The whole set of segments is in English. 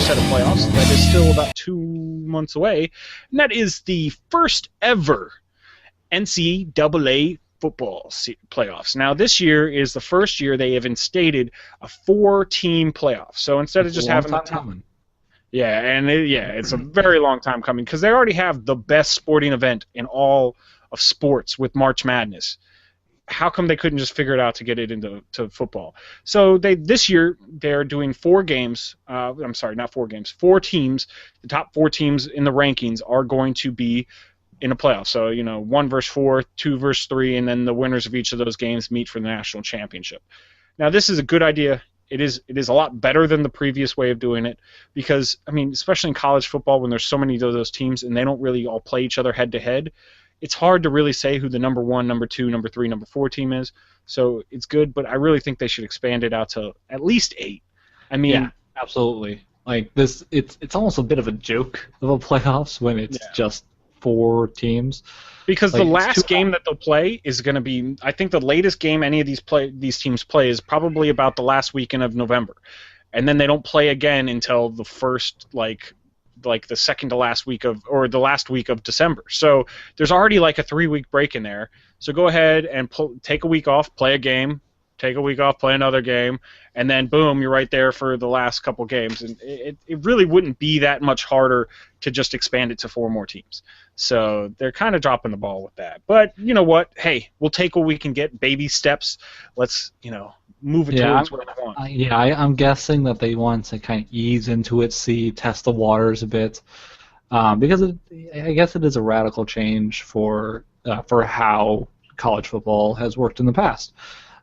set of playoffs that is still about 2 months away, and that is the first ever NCAA football playoffs. Now, this year is the first year they have instated a 4-team playoff. So instead of just having the coming. Yeah, and it's a very long time coming because they already have the best sporting event in all of sports with March Madness. How come they couldn't just figure it out to get it into football? So this year they're doing 4 games. I'm sorry, not 4 games. 4 teams. The top 4 teams in the rankings are going to be in a playoff. So 1 versus 4, 2 versus 3, and then the winners of each of those games meet for the national championship. Now this is a good idea. It is a lot better than the previous way of doing it because especially in college football when there's so many of those teams and they don't really all play each other head to head. It's hard to really say who the number 1, number 2, number 3, number 4 team is. So it's good, but I really think they should expand it out to at least 8. Yeah, absolutely. Like this, it's almost a bit of a joke of a playoffs when it's just 4 teams. Because the last game that they'll play is going to be, I think the latest game any of these teams play is probably about the last weekend of November, and then they don't play again until the first the second to last week or the last week of December. So there's already like a 3-week break in there. So go ahead and take a week off, play a game, take a week off, play another game, and then boom, you're right there for the last couple games. And it really wouldn't be that much harder to just expand it to 4 more teams. So they're kind of dropping the ball with that. But you know what? Hey, we'll take what we can get, baby steps. Let's, move it towards where we want. I'm guessing that they want to kind of ease into it, test the waters a bit, because I guess it is a radical change for how college football has worked in the past.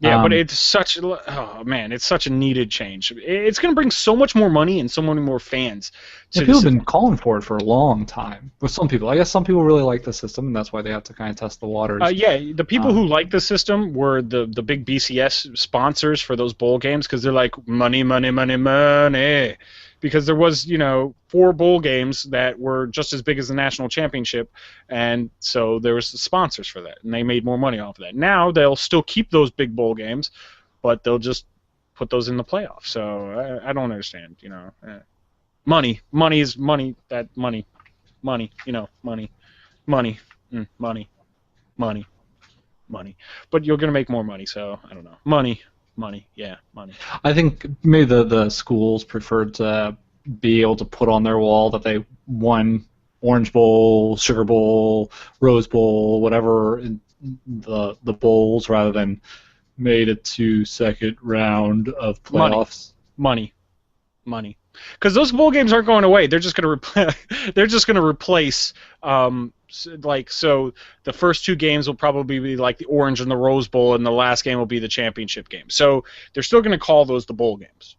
Yeah, but it's such a needed change. It's going to bring so much more money and so many more fans. People have been calling for it for a long time. With some people, I guess some people really like the system, and that's why they have to kind of test the waters. The people who like the system were the big BCS sponsors for those bowl games because they're like money, money, money, money. Because there was, 4 bowl games that were just as big as the national championship, and so there was the sponsors for that, and they made more money off of that. Now they'll still keep those big bowl games, but they'll just put those in the playoffs. So I don't understand, money is money. That money, money. But you're gonna make more money, so I don't know. Money. I think maybe the schools preferred to be able to put on their wall that they won Orange Bowl, Sugar Bowl, Rose Bowl, whatever the bowls, rather than made it to second round of playoffs. Money. Because those bowl games aren't going away. They're just going to replace. So the first 2 games will probably be like the Orange and the Rose Bowl, and the last game will be the championship game. So they're still going to call those the bowl games.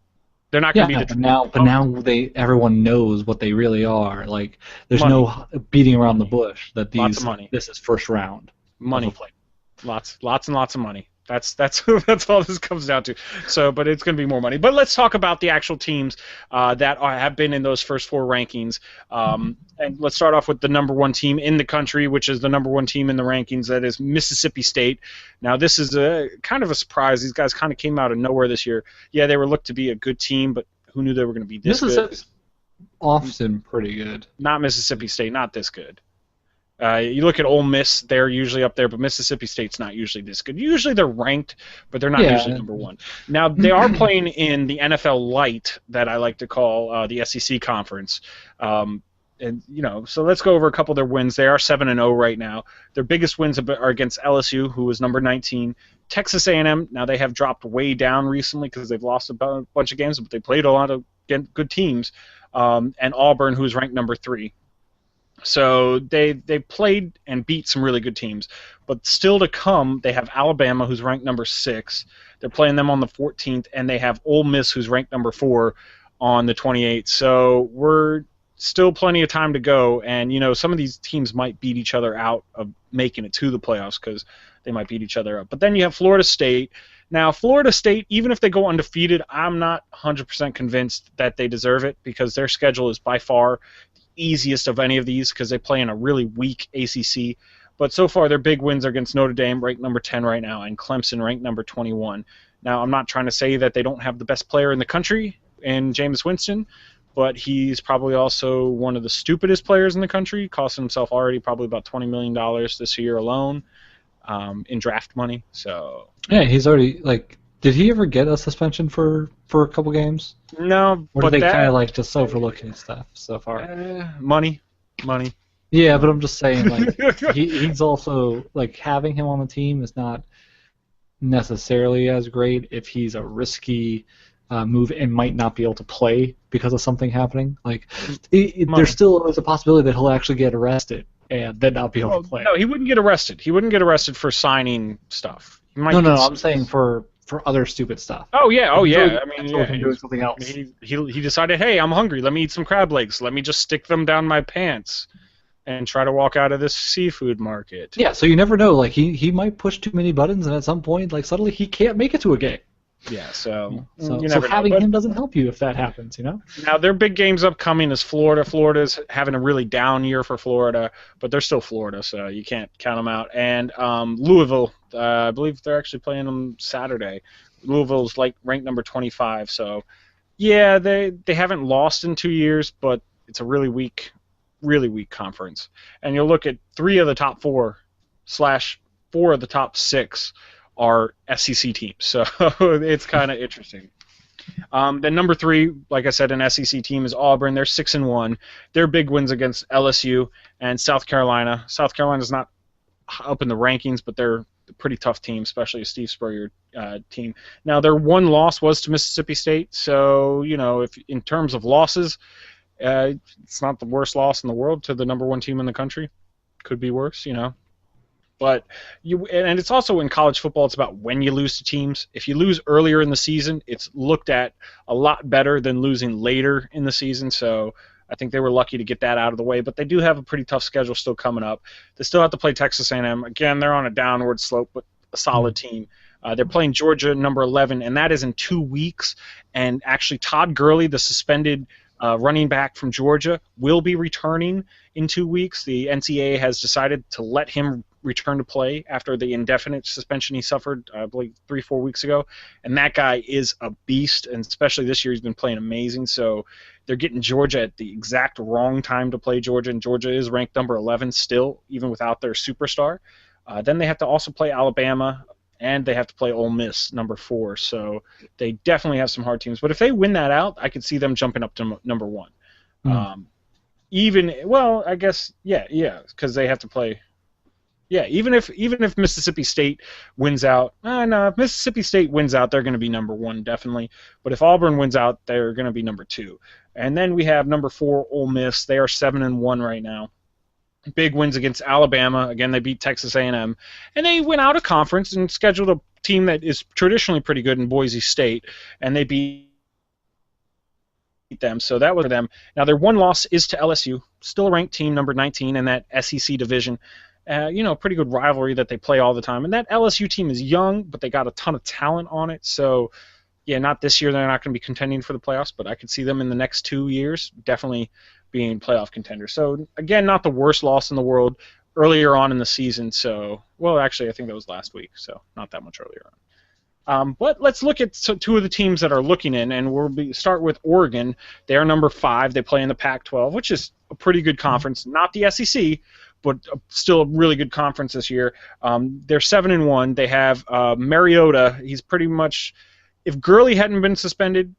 They're not going to be the. But now everyone knows what they really are. Like there's no beating around the bush that lots of money. This is first round. Money. Lots and lots of money. That's all this comes down to. So, but it's going to be more money. But let's talk about the actual teams that have been in those first 4 rankings. And let's start off with the number 1 team in the country, which is the number 1 team in the rankings. That is Mississippi State. Now, this is a kind of a surprise. These guys kind of came out of nowhere this year. Yeah, they were looked to be a good team, but who knew they were going to be this good? Mississippi's often pretty good. Not Mississippi State, not this good. You look at Ole Miss, they're usually up there, but Mississippi State's not usually this good. Usually they're ranked, but they're not usually number 1. Now, they are playing in the NFL Light, that I like to call the SEC Conference. So let's go over a couple of their wins. They are 7-0 right now. Their biggest wins are against LSU, who was number 19. Texas A&M, now they have dropped way down recently because they've lost a bunch of games, but they played a lot of good teams. And Auburn, who's ranked number 3. So they played and beat some really good teams. But still to come, they have Alabama, who's ranked number 6. They're playing them on the 14th, and they have Ole Miss, who's ranked number 4, on the 28th. So we're still plenty of time to go, and some of these teams might beat each other out of making it to the playoffs because they might beat each other up. But then you have Florida State. Now, Florida State, even if they go undefeated, I'm not 100% convinced that they deserve it because their schedule is by far easiest of any of these because they play in a really weak ACC. But so far, their big wins are against Notre Dame, ranked number 10 right now, and Clemson, ranked number 21. Now, I'm not trying to say that they don't have the best player in the country in Jameis Winston, but he's probably also one of the stupidest players in the country, costing himself already probably about $20 million this year alone in draft money. So yeah, he's already like. Did he ever get a suspension for a couple games? No, or but did they kind of like just overlook his stuff so far? Money. Yeah, but I'm just saying, like he's also like having him on the team is not necessarily as great if he's a risky move and might not be able to play because of something happening. Like there's still always a possibility that he'll actually get arrested and then not be able to play. No, he wouldn't get arrested. He wouldn't get arrested for signing stuff. No, I'm saying for other stupid stuff. Oh yeah. I mean, him doing something else. He decided, hey, I'm hungry. Let me eat some crab legs. Let me just stick them down my pants and try to walk out of this seafood market. Yeah, so you never know. Like he might push too many buttons, and at some point, like suddenly he can't make it to a game. Yeah, so having him doesn't help you if that happens, you know? Now, their big games upcoming is Florida. Florida's having a really down year for Florida, but they're still Florida, so you can't count them out. And Louisville, I believe they're actually playing them Saturday. Louisville's like ranked number 25, so yeah, they haven't lost in 2 years, but it's a really weak conference. And you'll look at 3 of the top 4 / 4 of the top 6 are SEC teams, so it's kind of interesting. Then number 3, like I said, an SEC team is Auburn. They're 6-1. Their big wins against LSU and South Carolina. South Carolina's not up in the rankings, but they're a pretty tough team, especially a Steve Spurrier team. Now, their one loss was to Mississippi State, so if in terms of losses, it's not the worst loss in the world to the number 1 team in the country. Could be worse, But and it's also in college football, it's about when you lose to teams. If you lose earlier in the season, it's looked at a lot better than losing later in the season. So I think they were lucky to get that out of the way. But they do have a pretty tough schedule still coming up. They still have to play Texas A&M. Again, they're on a downward slope, but a solid team. They're playing Georgia, number 11, and that is in 2 weeks. And actually, Todd Gurley, the suspended running back from Georgia, will be returning in 2 weeks. The NCAA has decided to let him return to play after the indefinite suspension he suffered, I believe, 3-4 weeks ago. And that guy is a beast, and especially this year he's been playing amazing. So they're getting Georgia at the exact wrong time to play Georgia, and Georgia is ranked number 11 still, even without their superstar. Then they have to also play Alabama, and they have to play Ole Miss, number 4. So they definitely have some hard teams. But if they win that out, I could see them jumping up to number 1. I guess, because they have to play. Yeah, even if Mississippi State wins out, if Mississippi State wins out, they're going to be number 1 definitely. But if Auburn wins out, they're going to be number 2. And then we have number 4, Ole Miss. They are 7-1 right now. Big wins against Alabama. Again, they beat Texas A&M, and they went out of conference and scheduled a team that is traditionally pretty good in Boise State, and they beat them. So that was them. Now their one loss is to LSU, still a ranked team, number 19 in that SEC division. Pretty good rivalry that they play all the time. And that LSU team is young, but they got a ton of talent on it. So, not this year. They're not going to be contending for the playoffs, but I could see them in the next 2 years definitely being playoff contenders. So, again, not the worst loss in the world earlier on in the season. So, actually, I think that was last week, so not that much earlier on. But let's look at 2 of the teams that are looking in, and we'll start with Oregon. They are number 5. They play in the Pac-12, which is a pretty good conference. Not the SEC, but still a really good conference this year. They're 7-1. They have Mariota. He's pretty much, if Gurley hadn't been suspended,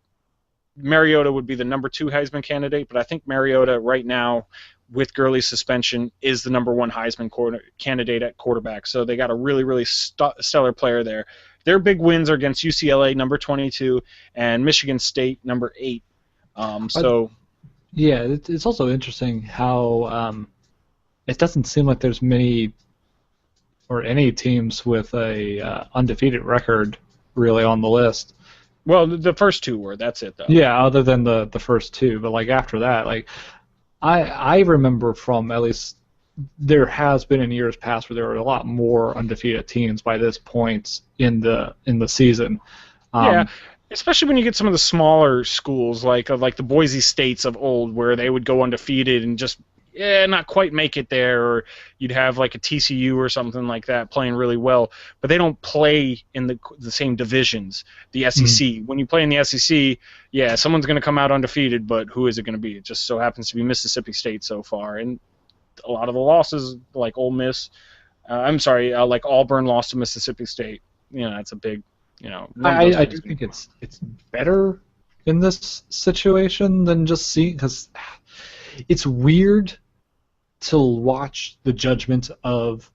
Mariota would be the number 2 Heisman candidate, but I think Mariota right now, with Gurley's suspension, is the number 1 Heisman candidate at quarterback. So they got a really, really stellar player there. Their big wins are against UCLA, number 22, and Michigan State, number 8. It's also interesting how it doesn't seem like there's many or any teams with a undefeated record really on the list. Well, the first 2 were. That's it, though. Yeah, other than the first 2, but after that, I remember from at least there has been in years past where there were a lot more undefeated teams by this point in the season. Especially when you get some of the smaller schools like the Boise States of old, where they would go undefeated and just not quite make it there, or you'd have like a TCU or something like that playing really well, but they don't play in the same divisions, the SEC. When you play in the SEC, yeah, someone's going to come out undefeated, but who is it going to be? It just so happens to be Mississippi State so far, and a lot of the losses, like Ole Miss, like Auburn lost to Mississippi State. That's a big, I do think it's better in this situation than just seeing, because it's weird to watch the judgment of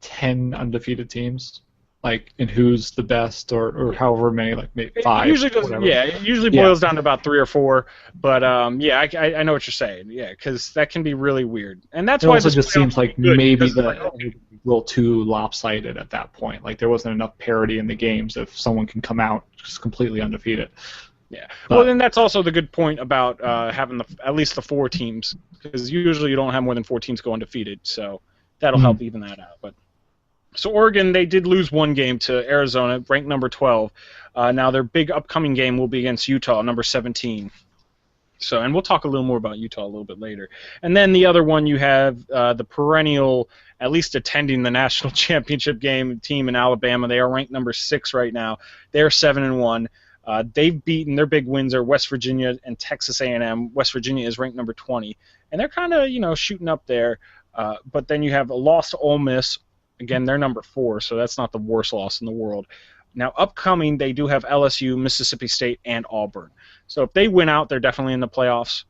10 undefeated teams, like, and who's the best, or however many, like maybe 5. It usually boils down to about 3 or 4. But I know what you're saying. Yeah, because that can be really weird, and that's why it also just seems like maybe it was a little too lopsided at that point. Like there wasn't enough parity in the games if someone can come out just completely undefeated. Yeah. Well, then that's also the good point about having at least the 4 teams, because usually you don't have more than 4 teams go undefeated, so that'll help even that out. But so Oregon, they did lose 1 game to Arizona, ranked number 12. Now their big upcoming game will be against Utah, number 17. So, and we'll talk a little more about Utah a little bit later. And then the other one, you have the perennial, at least attending the national championship game team in Alabama. They are ranked number 6 right now. They're 7-1. They've beaten, their big wins are West Virginia and Texas A&M. West Virginia is ranked number 20, and they're kind of shooting up there. But then you have a loss to Ole Miss. Again, they're number 4, so that's not the worst loss in the world. Now, upcoming, they do have LSU, Mississippi State, and Auburn. So if they win out, they're definitely in the playoffs.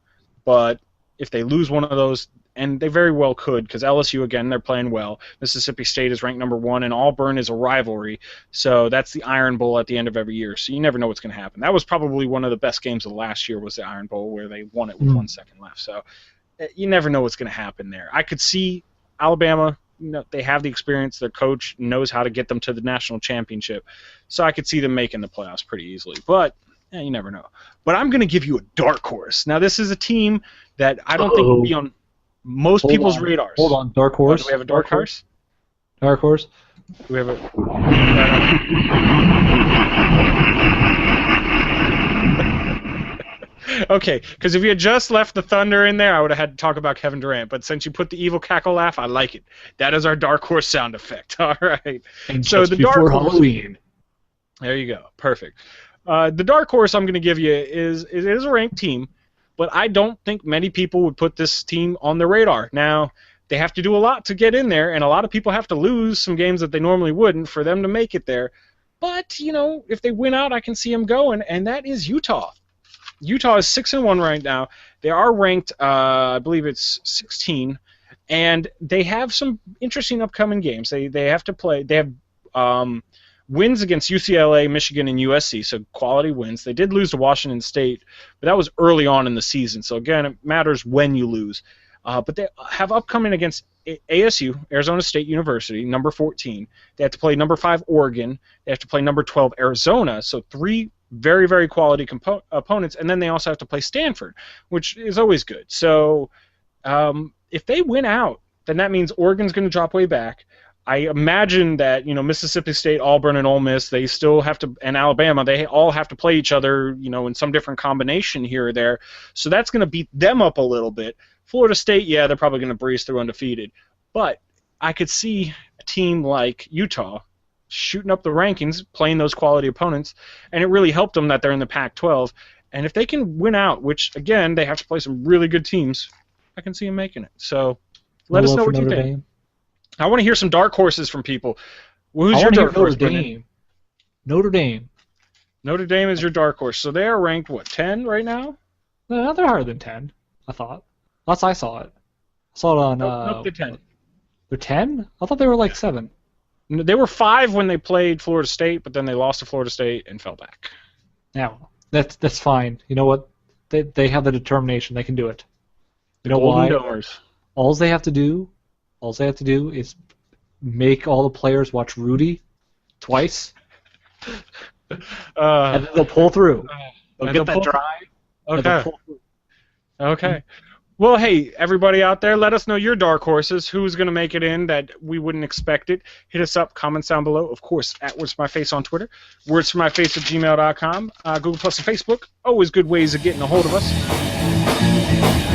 But if they lose one of those, and they very well could, because LSU, again, they're playing well. Mississippi State is ranked number 1, and Auburn is a rivalry. So that's the Iron Bowl at the end of every year. So you never know what's going to happen. That was probably one of the best games of last year, was the Iron Bowl, where they won it with 1 second left. So you never know what's going to happen there. I could see Alabama, they have the experience. Their coach knows how to get them to the national championship. So I could see them making the playoffs pretty easily. But you never know. But I'm going to give you a dark horse. Now, this is a team that I don't think will be on most people's radars. Hold on, dark horse. Do we have a dark horse? Dark horse. Do we have a? Okay, because if you had just left the thunder in there, I would have had to talk about Kevin Durant. But since you put the evil cackle laugh, I like it. That is our dark horse sound effect. All right. And so the dark horse, Halloween. There you go. Perfect. The dark horse I'm going to give you is a ranked team, but I don't think many people would put this team on their radar. Now, they have to do a lot to get in there, and a lot of people have to lose some games that they normally wouldn't for them to make it there. But, if they win out, I can see them going, and that is Utah. Utah is 6-1 right now. They are ranked, I believe it's 16, and they have some interesting upcoming games. They have to play. They have wins against UCLA, Michigan, and USC, so quality wins. They did lose to Washington State, but that was early on in the season. So, again, it matters when you lose. But they have upcoming against ASU, Arizona State University, number 14. They have to play number 5, Oregon. They have to play number 12, Arizona. So 3 very, very quality opponents. And then they also have to play Stanford, which is always good. So if they win out, then that means Oregon's going to drop way back. I imagine that, Mississippi State, Auburn, and Ole Miss, they still have to, and Alabama, they all have to play each other, in some different combination here or there. So that's going to beat them up a little bit. Florida State, yeah, they're probably going to breeze through undefeated. But I could see a team like Utah shooting up the rankings, playing those quality opponents, and it really helped them that they're in the Pac-12. And if they can win out, which, again, they have to play some really good teams, I can see them making it. So let us know what you think. I want to hear some dark horses from people. Who's your dark horse? Notre Dame. Notre Dame is your dark horse. So they are ranked, 10 right now? No, they're higher than 10, I thought. That's I saw it. I saw it on... Nope, they're 10. They're 10? I thought they were like 7. They were 5 when they played Florida State, but then they lost to Florida State and fell back. Yeah, that's fine. You know what? They have the determination. They can do it. You know why? All they have to do is make all the players watch Rudy twice, and then they'll pull through. They'll get that drive. Okay. Well, hey, everybody out there, let us know your dark horses. Who's going to make it in that we wouldn't expect it? Hit us up, comments down below. Of course, at Words For My Face on Twitter, wordsformyface@gmail.com, Google Plus and Facebook. Always good ways of getting a hold of us.